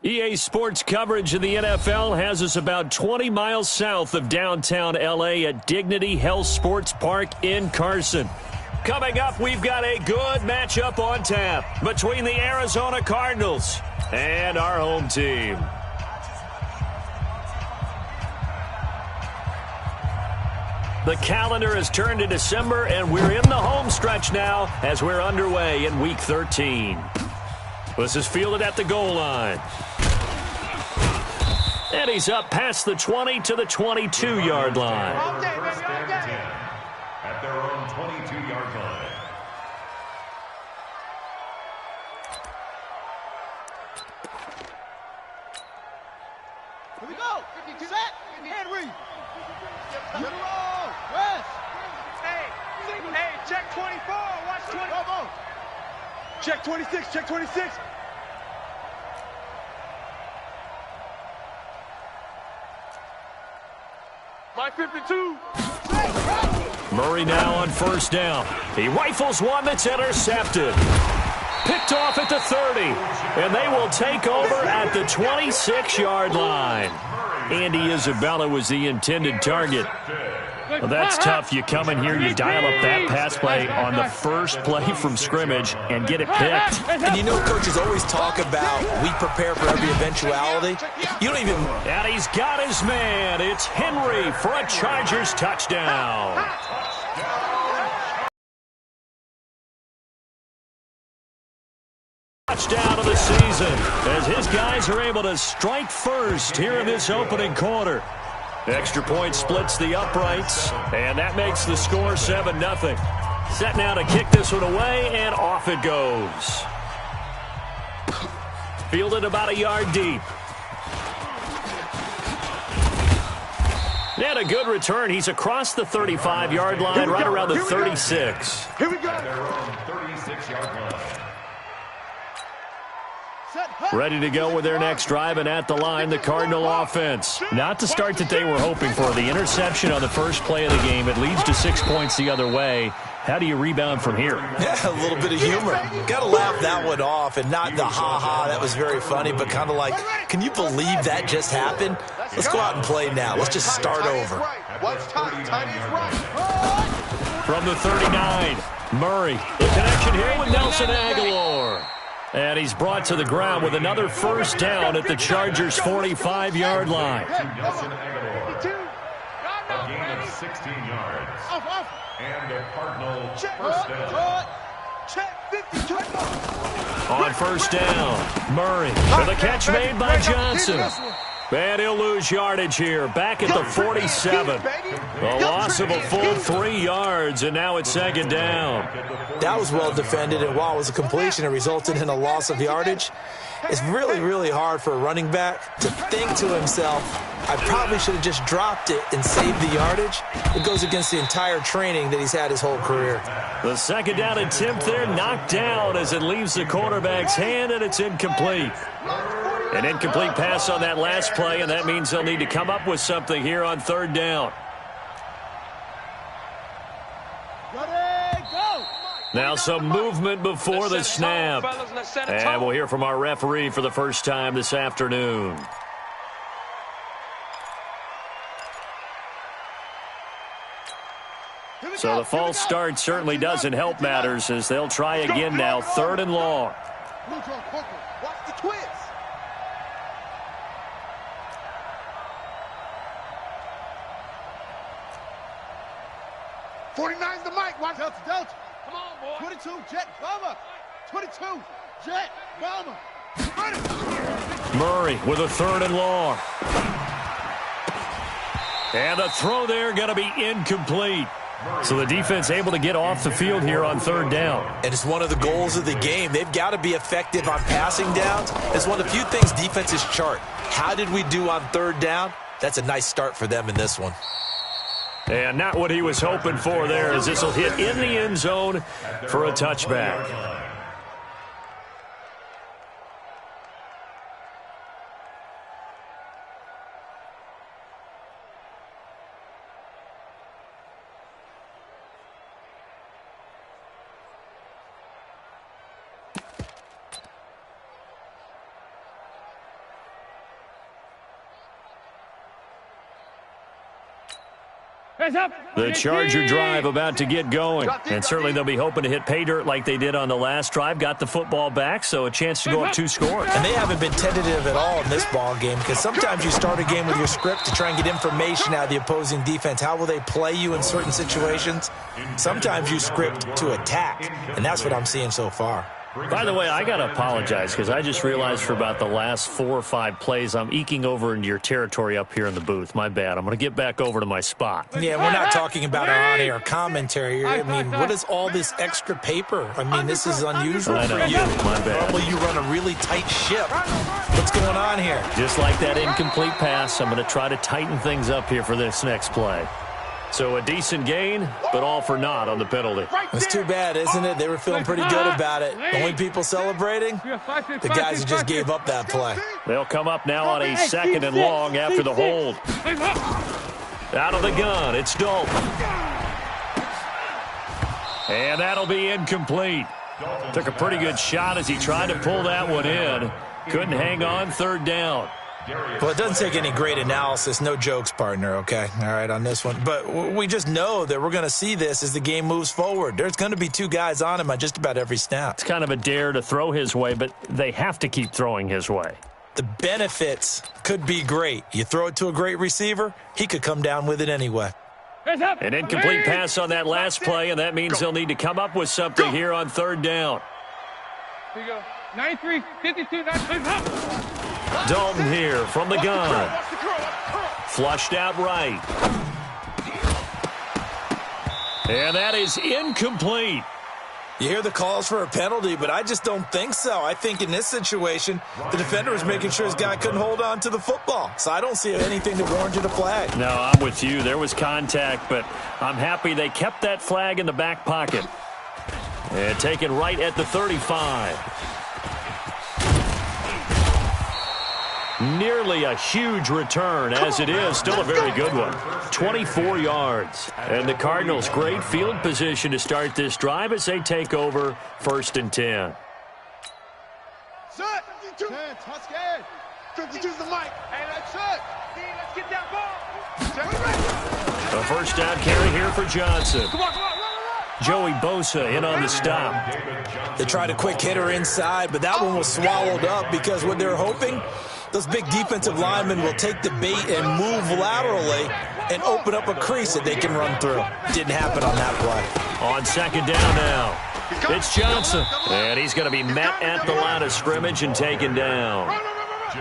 EA Sports coverage of the NFL has us about 20 miles south of downtown L.A. at Dignity Health Sports Park in Carson. Coming up, we've got a good matchup on tap between the Arizona Cardinals and our home team. The calendar has turned to December, and we're in the home stretch now as we're underway in Week 13. This is fielded at the goal line. And he's up past the 20 to the 22-yard line. At their own 22-yard line. Here we go. Set. Henry. Get a roll. West. Hey, check 24. Watch 20. Come on. Check 26. Check 26. My 52. Murray now on first down. He rifles one that's intercepted. Picked off at the 30. And they will take over at the 26-yard line. Andy Isabella was the intended target. Well, that's tough. You come in here, you dial up that pass play on the first play from scrimmage and get it picked. And you know coaches always talk about we prepare for every eventuality. You don't even... And he's got his man. It's Henry for a Chargers touchdown. Touchdown of the season as his guys are able to strike first here in this opening quarter. Extra point splits the uprights, and that makes the score 7-0. Set now to kick this one away, and off it goes. Fielded about a yard deep. And a good return. He's across the 35-yard line, right around the 36. Here we go. Their own 36-yard line. Ready to go with their next drive, and at the line, the Cardinal offense. Not the start that they were hoping for. The interception on the first play of the game. It leads to 6 points the other way. How do you rebound from here? Yeah, a little bit of humor. Got to laugh that one off, and not the ha-ha, that was very funny, but kind of like, can you believe that just happened? Let's go out and play now. Let's just start over. From the 39, Murray. The connection here with Nelson Aguilar. And he's brought to the ground with another first down at the Chargers' 45-yard line. Nelson Aguilar. A gain of 16 yards. And a Cardinal first down. On first down, Murray for the catch made by Johnson. And he'll lose yardage here, back at the 47. A loss of a full 3 yards, and now it's second down. That was well defended, and while it was a completion, it resulted in a loss of yardage. It's really, really hard for a running back to think to himself, I probably should have just dropped it and saved the yardage. It goes against the entire training that he's had his whole career. The second down attempt there knocked down as it leaves the quarterback's hand, and it's incomplete. An incomplete pass on that last play, and that means they'll need to come up with something here on third down. Now some movement before the snap. And we'll hear from our referee for the first time this afternoon. So the false start certainly doesn't help matters as they'll try again now, third and long. Watch the twist. '49's the mic. Watch Delta. Come on, boy. 22, Jet, Bomber. 22, Jet, Bomber. Murray with a third and long. And the throw there going to be incomplete. So the defense able to get off the field here on third down. And it's one of the goals of the game. They've got to be effective on passing downs. It's one of the few things defenses chart. How did we do on third down? That's a nice start for them in this one. And not what he was hoping for there, as this will hit in the end zone for a touchback. The Charger drive about to get going. And certainly they'll be hoping to hit pay dirt like they did on the last drive. Got the football back, so a chance to go up 2 scores. And they haven't been tentative at all in this ball game, because sometimes you start a game with your script to try and get information out of the opposing defense. How will they play you in certain situations? Sometimes you script to attack, and that's what I'm seeing so far. By the way, I got to apologize because I just realized for about the last 4 or 5 plays, I'm eking over into your territory up here in the booth. My bad. I'm going to get back over to my spot. Yeah, we're not talking about our on-air commentary. I mean, what is all this extra paper? I mean, this is unusual for you. My bad. Normally you run a really tight ship. What's going on here? Just like that incomplete pass, I'm going to try to tighten things up here for this next play. So a decent gain, but all for naught on the penalty. It's too bad, isn't it? They were feeling pretty good about it. Only people celebrating? The guys who just gave up that play. They'll come up now on a 2nd and long after the hold. Out of the gun, it's Dalton. And that'll be incomplete. Took a pretty good shot as he tried to pull that one in. Couldn't hang on, 3rd down. Well, it doesn't take any great analysis. No jokes, partner, okay? All right, on this one. But we just know that we're going to see this as the game moves forward. There's going to be 2 guys on him on just about every snap. It's kind of a dare to throw his way, but they have to keep throwing his way. The benefits could be great. You throw it to a great receiver, he could come down with it anyway. An incomplete pass on that last play, and that means they'll need to come up with something here on 3rd down. Here you go. 93, 52, 93. Dalton here from the gun. Flushed out right. And that is incomplete. You hear the calls for a penalty, but I just don't think so. I think in this situation, the defender was making sure his guy couldn't hold on to the football. So I don't see anything that warranted a flag. No, I'm with you. There was contact, but I'm happy they kept that flag in the back pocket. And taken right at the 35. Nearly a huge return, as it is still a very good one. 24 yards. And the Cardinals, great field position to start this drive as they take over 1st and 10. Set. 52. 10, touch game. 52's the mic. Hey, let's set. Let's get that ball. A 1st down carry here for Johnson. Joey Bosa in on the stop. They tried a quick hitter inside, but that one was swallowed up because what they're hoping, those big defensive linemen will take the bait and move laterally and open up a crease that they can run through. Didn't happen on that play. On 2nd down now, it's Johnson. And he's going to be met at the line of scrimmage and taken down.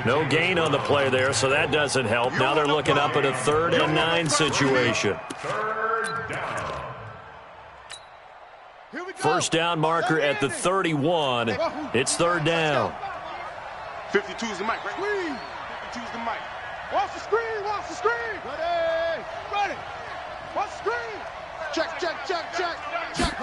No gain on the play there, so that doesn't help. Now they're looking up at a 3rd and 9 situation. 1st down marker at the 31. It's 3rd down. 52 is the mic, right? 52 is the mic. Watch the screen, watch the screen. Ready, ready. Watch the screen. Check, check, check, check, check.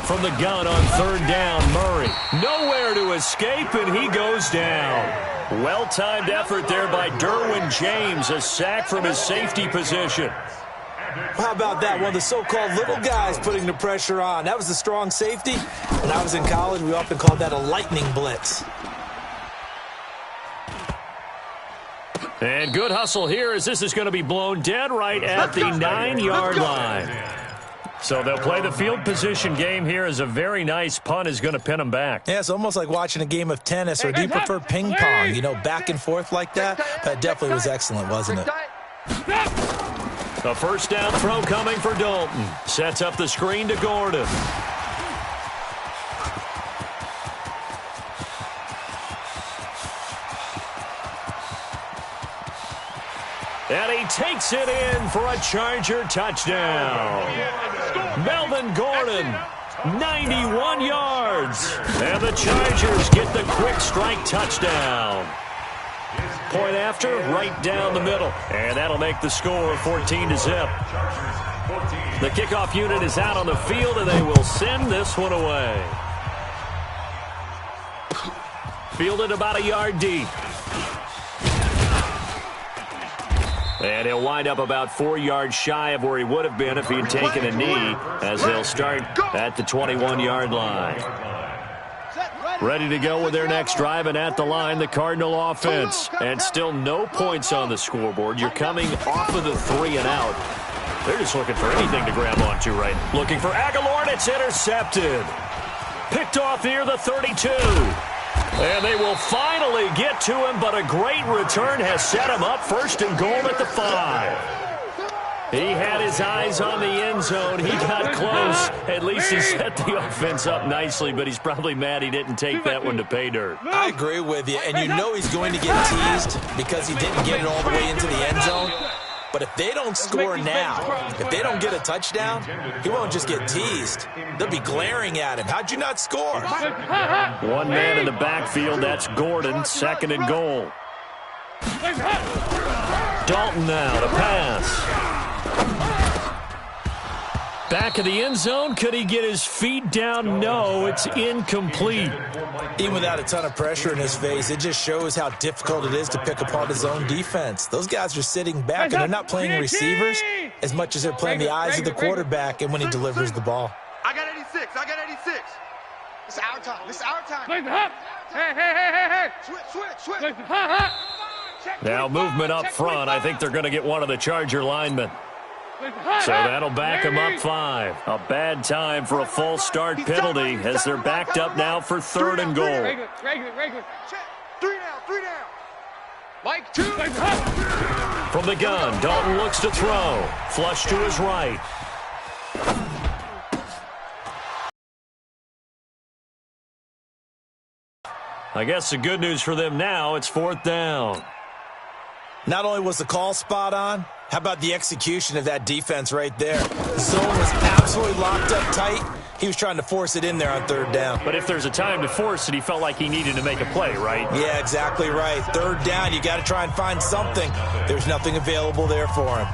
From the gun on 3rd down, Murray. Nowhere to escape, and he goes down. Well-timed effort there by Derwin James, a sack from his safety position. How about that? One of the so-called little guys putting the pressure on. That was the strong safety. When I was in college, we often called that a lightning blitz. And good hustle here as this is going to be blown dead right at the 9-yard line. So they'll play the field position game here as a very nice punt is going to pin them back. Yeah, it's almost like watching a game of tennis, or do you prefer ping pong? You know, back and forth like that? That definitely was excellent, wasn't it? A 1st down throw coming for Dalton. Sets up the screen to Gordon. And he takes it in for a Charger touchdown. Melvin Gordon, 91 yards. And the Chargers get the quick strike touchdown. Point after, right down the middle. And that'll make the score 14-0. The kickoff unit is out on the field, and they will send this one away. Fielded about a yard deep. And he'll wind up about 4 yards shy of where he would have been if he had taken a knee, as they'll start at the 21-yard line. Ready to go with their next drive, and at the line, the Cardinal offense. And still no points on the scoreboard. You're coming off of the 3 and out. They're just looking for anything to grab onto, right? Looking for Aguilar, and it's intercepted. Picked off near the 32. And they will finally get to him, but a great return has set him up first and goal at the 5. He had his eyes on the end zone. He got close. At least he set the offense up nicely, but he's probably mad he didn't take that one to pay dirt. I agree with you, and you know he's going to get teased because he didn't get it all the way into the end zone. But if they don't score now, if they don't get a touchdown, he won't just get teased. They'll be glaring at him. How'd you not score? One man in the backfield. That's Gordon, second and goal. Dalton now to pass. Back of the end zone. Could he get his feet down? No, it's incomplete. Even without a ton of pressure in his face, it just shows how difficult it is to pick apart his own defense. Those guys are sitting back, and they're not playing receivers as much as they're playing the eyes of the quarterback and when he delivers the ball. I got 86. I got 86. It's our time. It's our time. Hey. Switch. Now movement up front. I think they're going to get one of the Charger linemen. So that'll back him up 5. A bad time for a false start penalty as they're backed up now for third and goal. Regular. 3 down. Mike, 2. From the gun, Dalton looks to throw. Flush to his right. I guess the good news for them now, it's 4th down. Not only was the call spot on, how about the execution of that defense right there? The zone was absolutely locked up tight. He was trying to force it in there on 3rd down. But if there's a time to force it, he felt like he needed to make a play, right? Yeah, exactly right. 3rd down, you got to try and find something. There's nothing available there for him.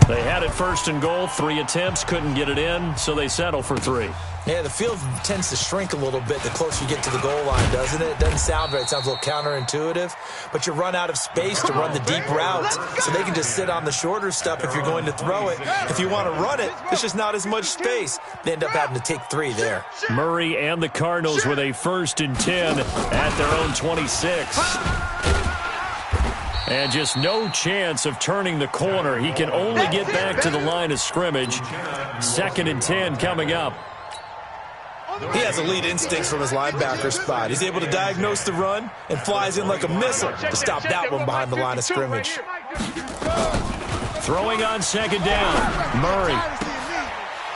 They had it 1st and goal, 3 attempts, couldn't get it in, so they settle for 3. Yeah, the field tends to shrink a little bit the closer you get to the goal line, doesn't it? It doesn't sound right. It sounds a little counterintuitive. But you run out of space to run the deep routes, so they can just sit on the shorter stuff if you're going to throw it. If you want to run it, there's just not as much space. They end up having to take 3 there. Murray and the Cardinals with a 1st and 10 at their own 26. And just no chance of turning the corner. He can only get back to the line of scrimmage. 2nd and 10 coming up. He has elite instincts from his linebacker spot. He's able to diagnose the run and flies in like a missile to stop that one behind the line of scrimmage. Throwing on 2nd down, Murray.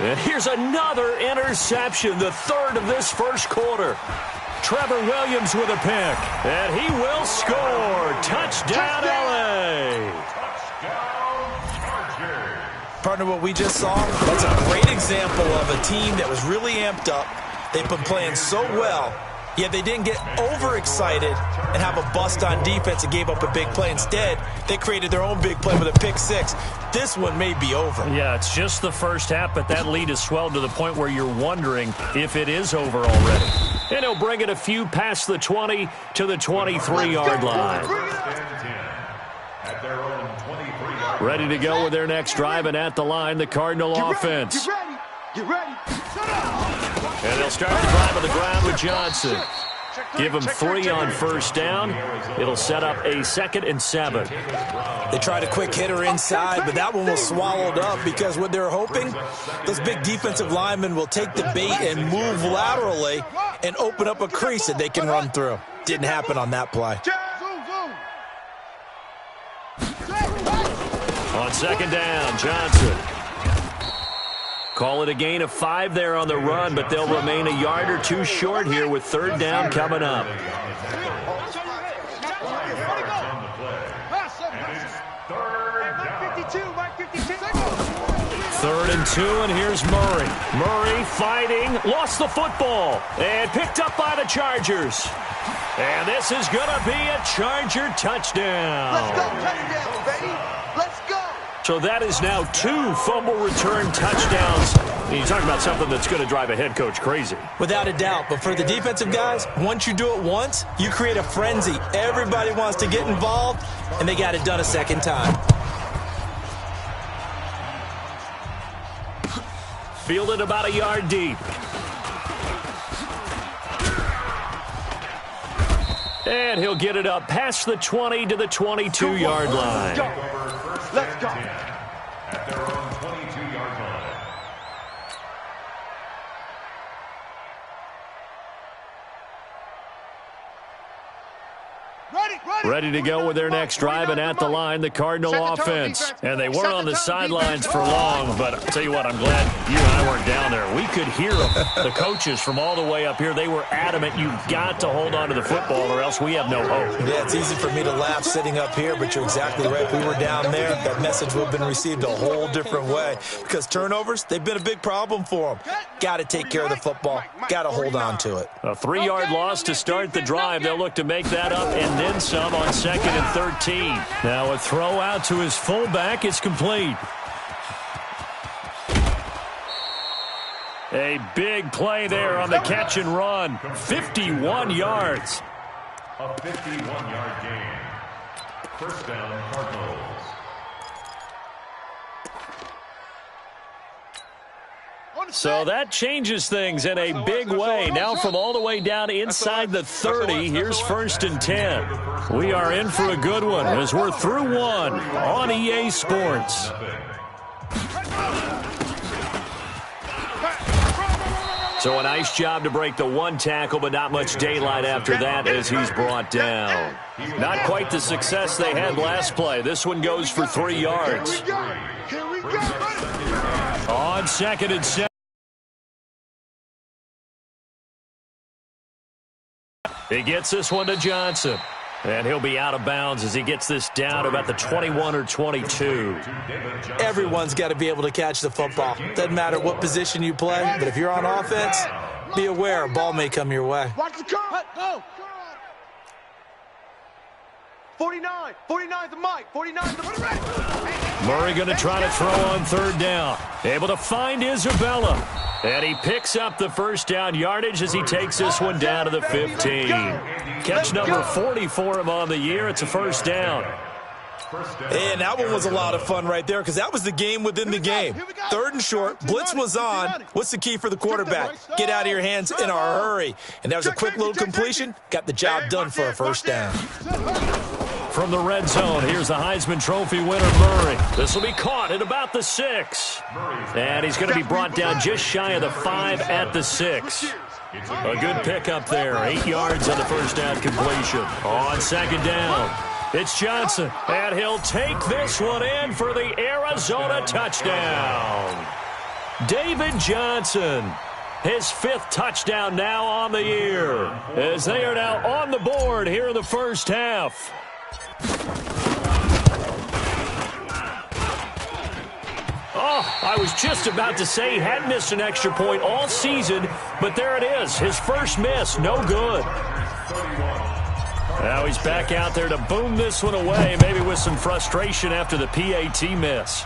And here's another interception, the 3rd of this 1st quarter. Trevor Williams with a pick, and he will score. Touchdown, L.A. Partner, what we just saw, that's a great example of a team that was really amped up. They've been playing so well, yet they didn't get overexcited and have a bust on defense and gave up a big play. Instead, they created their own big play with a pick 6. This one may be over. Yeah, it's just the first half, but that lead has swelled to the point where you're wondering if it is over already. And he'll bring it a few past the 20 to the 23-yard line. Ready to go with their next drive, and at the line, the Cardinal offense. Get ready. And they'll start the drive on the ground with Johnson. Give him 3 on 1st down. It'll set up a 2nd and 7. They tried a quick hitter inside, but that one was swallowed up because what they're hoping, those big defensive linemen will take the bait and move laterally and open up a crease that they can run through. Didn't happen on that play. On 2nd down, Johnson. Call it a gain of 5 there on the run, but they'll remain a yard or 2 short here with 3rd down coming up. Third and 2, and here's Murray. Murray fighting, lost the football, and picked up by the Chargers. And this is going to be a Charger touchdown. Let's go, touchdown, baby. Let's go. So that is now 2 fumble return touchdowns. And you talk about something that's going to drive a head coach crazy. Without a doubt. But for the defensive guys, once you do it once, you create a frenzy. Everybody wants to get involved, and they got it done a 2nd time. Fielded about a yard deep. And he'll get it up past the 20 to the 22-yard line. Let's go. 22-yard line. Ready to go with their next drive, and at the line, the Cardinal offense. And they weren't on the sidelines for long, but I'll tell you what, I'm glad you and I weren't down there. We could hear them, the coaches from all the way up here. They were adamant, you've got to hold on to the football or else we have no hope. Yeah, it's easy for me to laugh sitting up here, but you're exactly right. If we were down there, that message would have been received a whole different way. Because turnovers, they've been a big problem for them. Got to take care of the football. Got to hold on to it. A 3-yard loss to start the drive. They'll look to make that up and then some on 2nd and 13. Now a throw out to his fullback. It's complete. A big play there on the catch and run. 51 yards. A 51-yard gain. First down, Cardinals. So that changes things in a big way. Now from all the way down inside the 30, here's 1st and 10. We are in for a good one as we're through one on EA Sports. So a nice job to break the one tackle, but not much daylight after that as he's brought down. Not quite the success they had last play. This one goes for 3 yards. On 2nd and 7. He gets this one to Johnson. And he'll be out of bounds as he gets this down to about the 21 or 22. Everyone's got to be able to catch the football. Doesn't matter what position you play, but if you're on offense, be aware a ball may come your way. Watch the curl. Go. 49. 49 the mic. 49 the Murray going to try to throw on 3rd down. Able to find Isabella. And he picks up the first down yardage as he takes this one down to the 15. Catch number 40 for him on the year. It's a 1st down. And that one was a lot of fun right there because that was the game within the game. 3rd and short, blitz was on. What's the key for the quarterback? Get out of your hands in a hurry. And that was a quick little completion. Got the job done for a 1st down. From the red zone, here's the Heisman Trophy winner, Murray. This will be caught at about the 6. And he's going to be brought down just shy of the 5 at the 6. A good pickup there. 8 yards on the 1st down completion. On 2nd down, it's Johnson. And he'll take this one in for the Arizona touchdown. David Johnson. His 5th touchdown now on the year. As they are now on the board here in the first half. Oh, I was just about to say he hadn't missed an extra point all season, but there it is. His first miss, no good. Now he's back out there to boom this one away, maybe with some frustration after the PAT miss.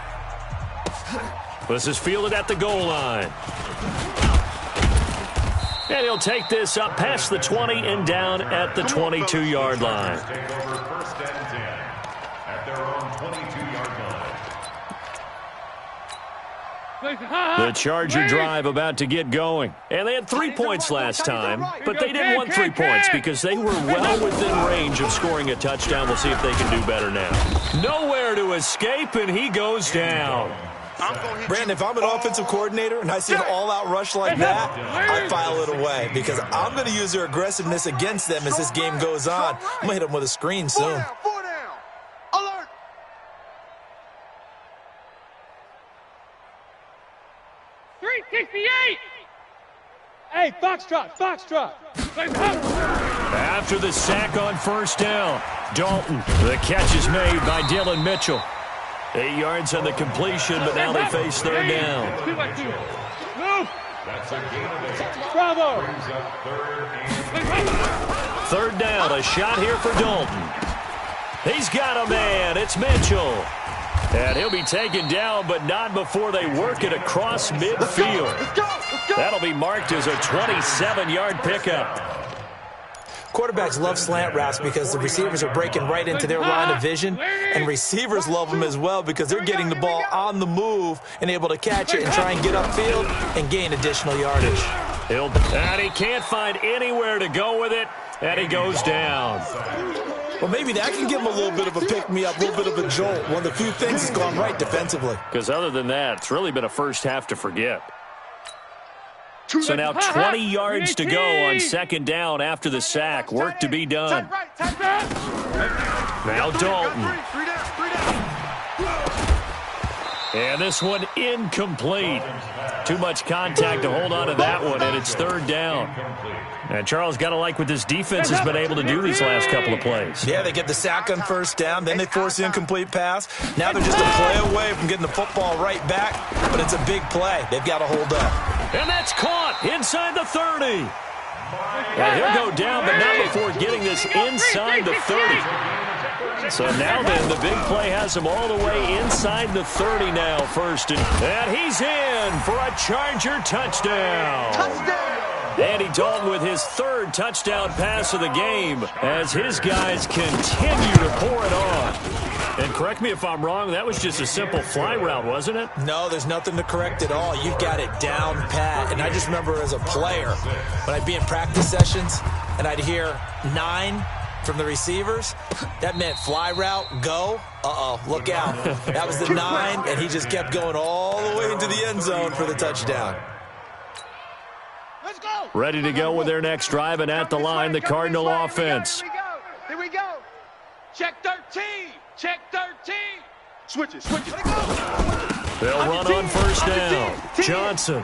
This is fielded at the goal line. And he'll take this up past the 20 and down at the 22-yard line. The Charger drive about to get going. And they had 3 points last time, but they didn't want 3 points because they were well within range of scoring a touchdown. We'll see if they can do better now. Nowhere to escape, and he goes down. Brandon, if I'm an offensive coordinator and I see an all-out rush like that, I file it away because I'm going to use their aggressiveness against them as this game goes on. I'm going to hit them with a screen soon. 368! Hey, Foxtrot! After the sack on 1st down, Dalton. The catch is made by Dylan Mitchell. 8 yards on the completion, but now they face 3rd down. 2-2. Bravo! 3rd down, a shot here for Dalton. He's got a man. It's Mitchell. And he'll be taken down, but not before they work it across midfield. That'll be marked as a 27-yard pickup. Quarterbacks love slant routes because the receivers are breaking right into their line of vision, and receivers love them as well because they're getting the ball on the move and able to catch it and try and get upfield and gain additional yardage. And he can't find anywhere to go with it, and he goes down. Well, maybe that can give him a little bit of a pick-me-up, a little bit of a jolt. One of the few things that's gone right defensively. Because other than that, it's really been a first half to forget. So now 20 yards to go on second down after the sack. Work to be done. Now Dalton. And this one incomplete. Too much contact to hold on to that one, and it's third down. And Charles, got to like what this defense has been able to do these last couple of plays. Yeah, they get the sack on first down, then they force the incomplete pass. Now they're just a play away from getting the football right back, but it's a big play. They've got to hold up. And that's caught inside the 30. And he'll go down, but not before getting this inside the 30. So now then, the big play has him all the way inside the 30 now, first. And he's in for a Charger touchdown. Andy Dalton with his third touchdown pass of the game as his guys continue to pour it on. And correct me if I'm wrong, that was just a simple fly route, wasn't it? No, there's nothing to correct at all. You've got it down pat. And I just remember as a player, when I'd be in practice sessions and I'd hear 9 from the receivers, that meant fly route, go. Look out. That was the 9, and he just kept going all the way into the end zone for the touchdown. Let's go. Ready to go with their next drive, and at the line, the Cardinal offense. Here we go. Check 13. Check 13. Switch it. They'll run on first down. Johnson.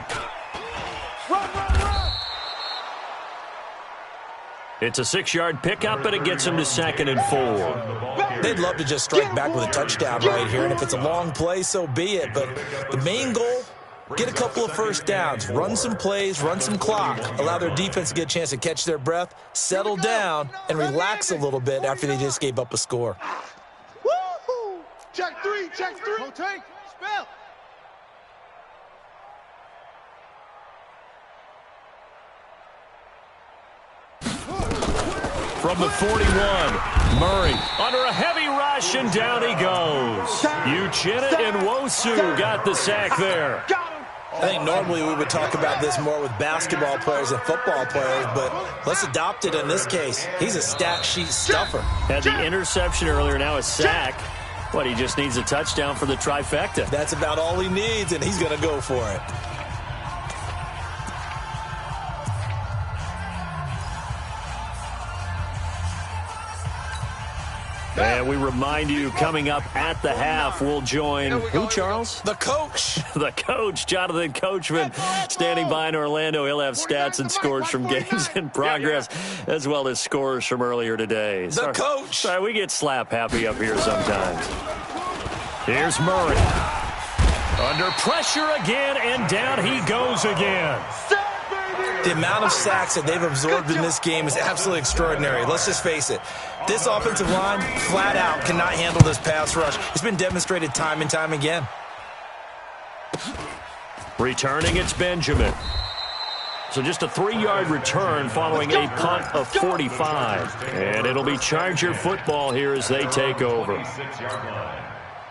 Run. It's a 6-yard pickup, and it gets him to 2nd and 4. They'd love to just strike back with a touchdown right here, and if it's a long play, so be it. But the main goal, get a couple of first downs, run some plays, run some clock, allow their defense to get a chance to catch their breath, settle down, and relax a little bit after they just gave up a score. Woo-hoo. Check 3. Rotate. Spell. From the 41, Murray under a heavy rush, and down he goes. Uchenna and Nwosu got the sack there. I think normally we would talk about this more with basketball players and football players, but let's adopt it in this case. He's a stat sheet stuffer. Had the interception earlier, now a sack. What, he just needs a touchdown for the trifecta. That's about all he needs, and he's going to go for it. And we remind you, coming up at the half, we'll join who, Charles? The coach. The coach, Jonathan Coachman, standing by in Orlando. He'll have stats and scores from games in progress, as well as scores from earlier today. The coach. Sorry, we get slap happy up here sometimes. Here's Murray. Under pressure again, and down he goes again. The amount of sacks that they've absorbed in this game is absolutely extraordinary. Let's just face it. This offensive line, flat out, cannot handle this pass rush. It's been demonstrated time and time again. Returning, it's Benjamin. So just a 3-yard return following a punt of 45. And it'll be Charger football here as they take over.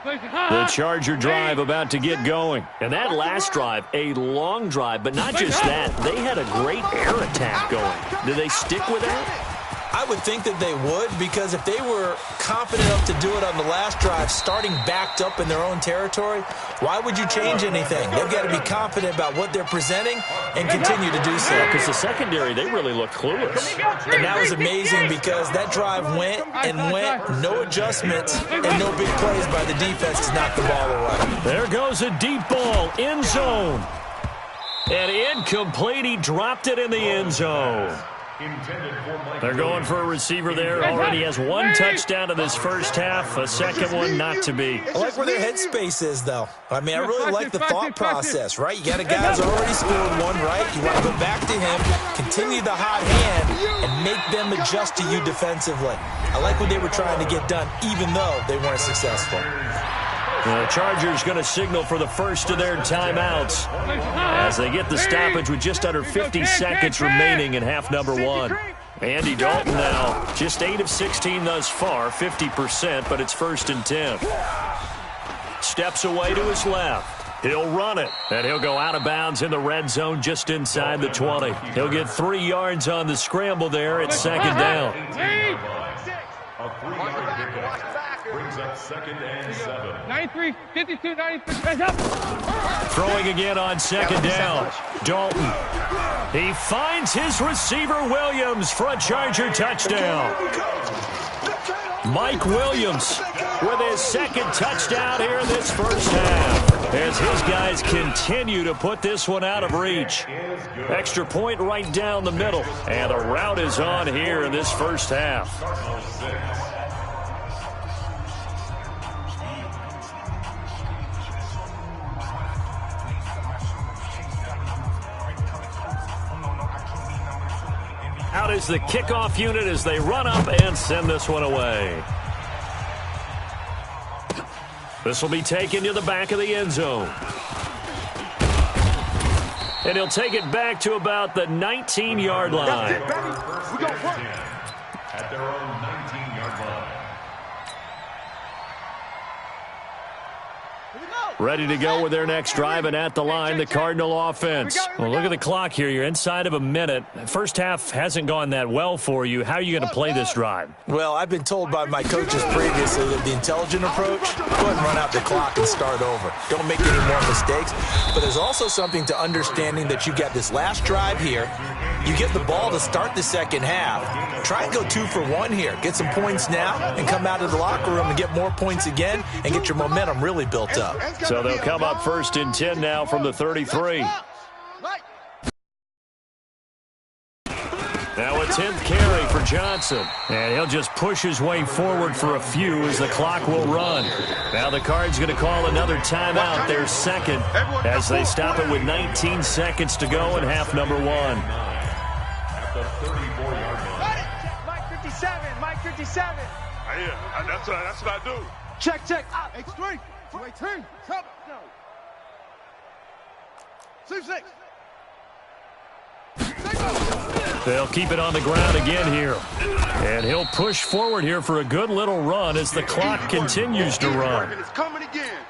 The Charger drive about to get going. And that last drive, a long drive, but not just that. They had a great air attack going. Did they stick with that? I would think that they would, because if they were confident enough to do it on the last drive, starting backed up in their own territory, why would you change anything? They've got to be confident about what they're presenting and continue to do so. Because the secondary, they really look clueless. And that was amazing because that drive went, no adjustments, and no big plays by the defense to knock the ball away. There goes a deep ball, end zone. And incomplete, he dropped it in the end zone. They're going for a receiver there. Already has 1 touchdown in this first half. A second one not to be. I like where their headspace is, though. I mean, I really like the thought process, right? You got a guy who's already scored 1, right? You want to go back to him, continue the hot hand, and make them adjust to you defensively. I like what they were trying to get done, even though they weren't successful. The Chargers going to signal for the first of their timeouts as they get the stoppage with just under 50 seconds remaining in half number 1. Andy Dalton now just 8 of 16 thus far, 50%, but it's 1st and 10. Steps away to his left. He'll run it, and he'll go out of bounds in the red zone just inside the 20. He'll get 3 yards on the scramble there at 2nd down. A 3-yard pickup brings up 2nd and 7. 93, 52, 93, hands up. Throwing again on 2nd down. Dalton. He finds his receiver Williams for a Charger touchdown. Mike Williams with his 2nd touchdown here in this first half, as his guys continue to put this one out of reach. Extra point right down the middle, and the route is on here in this first half. Out is the kickoff unit as they run up and send this one away. This will be taken to the back of the end zone. And he'll take it back to about the 19-yard line. We got one. At their own 19-yard line. Ready to go with their next drive, and at the line, the Cardinal offense. Well, look at the clock here. You're inside of a minute. First half hasn't gone that well for you. How are you going to play this drive? Well, I've been told by my coaches previously that the intelligent approach, go ahead and run out the clock and start over. Don't make any more mistakes. But there's also something to understanding that you got this last drive here. You get the ball to start the second half. Try and go 2 for 1 here. Get some points now and come out of the locker room and get more points again and get your momentum really built up. So they'll come up 1st and 10 now from the 33. Now a 10th carry for Johnson. And he'll just push his way forward for a few as the clock will run. Now the Cards going to call another timeout, their 2nd, as they stop it with 19 seconds to go in half number 1. At the 34-yard line. Mike 57, Mike 57. Yeah, that's what I do. Check. X3, 218, 7, 6. They'll keep it on the ground again here. And he'll push forward here for a good little run as the clock continues to run. It's coming again.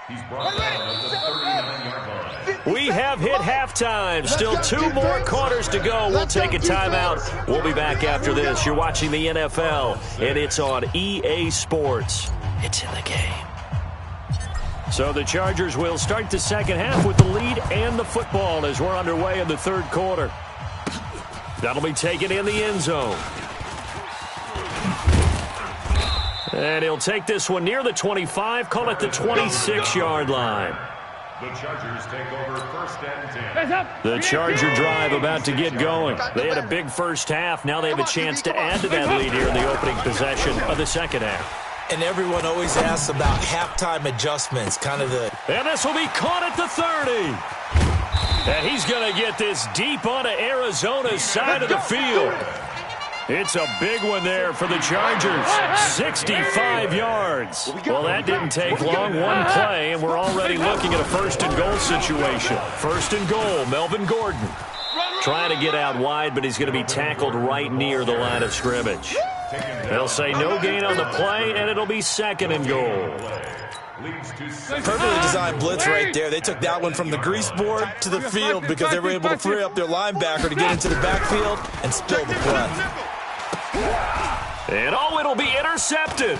He's brought down at the 39-yard line. We have hit halftime. Still 2 more quarters to go. We'll take a timeout. We'll be back after this. You're watching the NFL, and it's on EA Sports. It's in the game. So the Chargers will start the second half with the lead and the football as we're underway in the 3rd quarter. That'll be taken in the end zone. And he'll take this one near the 25, call it the 26-yard line. The Chargers take over 1st and 10. The Charger drive about to get going. They had a big first half. Now they have a chance to add to that lead here in the opening possession of the second half. And everyone always asks about halftime adjustments, kind of the... And this will be caught at the 30. And he's going to get this deep onto Arizona's side of the field. It's a big one there for the Chargers. 65 yards. Well, that didn't take long. One play, and we're already looking at a 1st and goal situation. 1st and goal, Melvin Gordon. Trying to get out wide, but he's going to be tackled right near the line of scrimmage. They'll say no gain on the play, and it'll be 2nd and goal. Perfectly designed blitz right there. They took that one from the grease board to the field because they were able to free up their linebacker to get into the backfield and spill the play. And it'll be intercepted.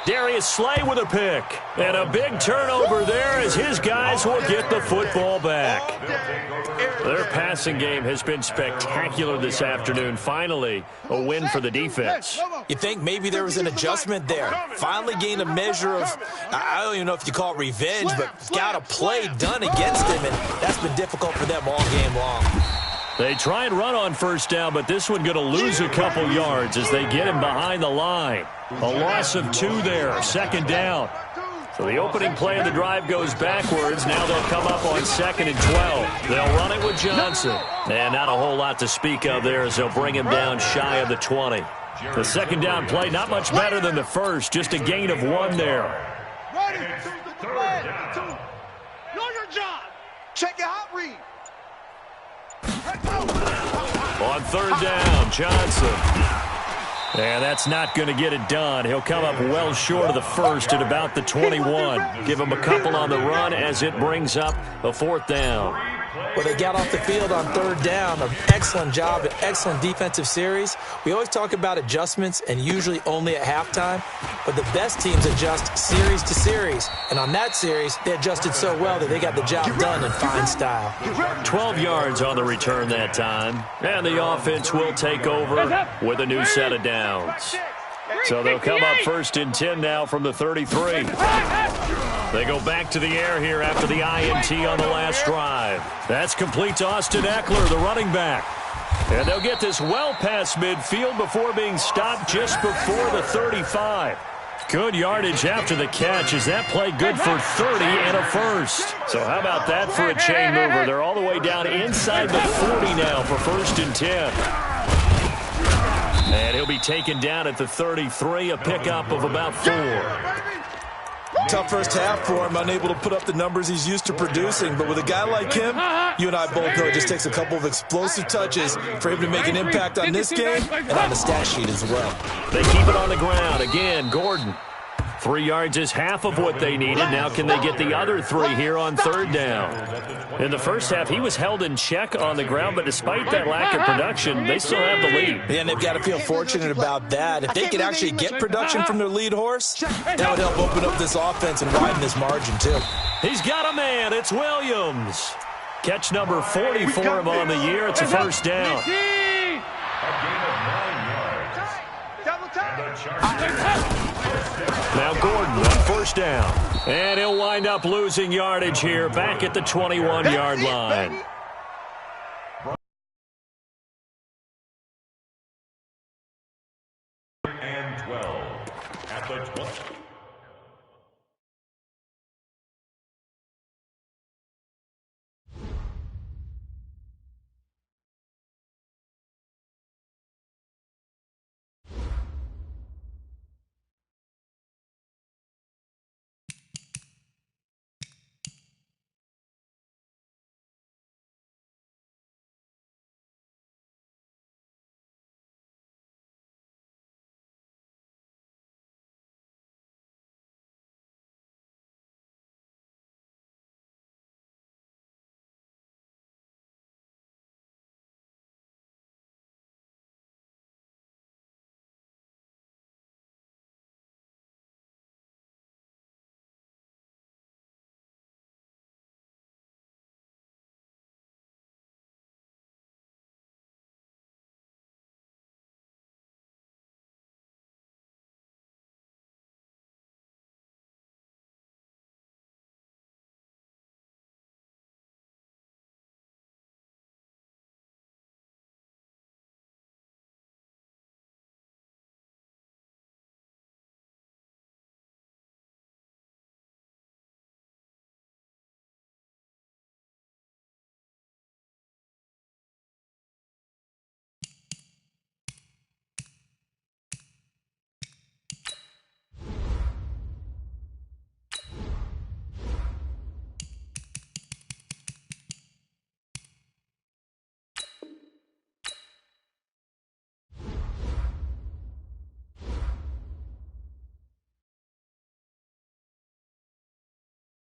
Darius Slay with a pick. And a big turnover there as his guys will get the football back. Their passing game has been spectacular this afternoon. Finally, a win for the defense. You think maybe there was an adjustment there. Finally gained a measure of, I don't even know if you call it revenge, but got a play done against him, and that's been difficult for them all game long. They try and run on 1st down, but this one going to lose a couple yards as they get him behind the line. A loss of 2 there, 2nd down. So the opening play of the drive goes backwards. Now they'll come up on 2nd and 12. They'll run it with Johnson. And not a whole lot to speak of there as they'll bring him down shy of the 20. The 2nd down play, not much better than the first, just a gain of 1 there. Ready. 3rd down. Know your job. Check your hot read. On 3rd down, Johnson. And that's not going to get it done. He'll come up well short of the 1st at about the 21. Give him a couple on the run as it brings up a 4th down. Well, they got off the field on third down. An excellent job, an excellent defensive series. We always talk about adjustments and usually only at halftime, but the best teams adjust series to series. And on that series, they adjusted so well that they got the job done in fine style. 12 yards on the return that time. And the offense will take over with a new set of downs. So they'll come up 1st and 10 now from the 33. They go back to the air here after the INT on the last drive. That's complete to Austin Eckler, the running back. And they'll get this well past midfield before being stopped just before the 35. Good yardage after the catch. Is that play good for 30 and a first? So how about that for a chain mover? They're all the way down inside the 40 now for 1st and 10. And he'll be taken down at the 33, a pickup of about 4. Tough first half for him, unable to put up the numbers he's used to producing. But with a guy like him, you and I both know it just takes a couple of explosive touches for him to make an impact on this game and on the stat sheet as well. They keep it on the ground. Again, Gordon. 3 yards is half of what they needed. Now can they get the other 3 here on third down? In the first half, he was held in check on the ground, but despite that lack of production, they still have the lead. Yeah, and they've got to feel fortunate about that. If they could actually get production from their lead horse, that would help open up this offense and widen this margin, too. He's got a man. It's Williams. Catch number 44 of on the year. It's a first down. Now Gordon on first down. And he'll wind up losing yardage here back at the 21-yard line.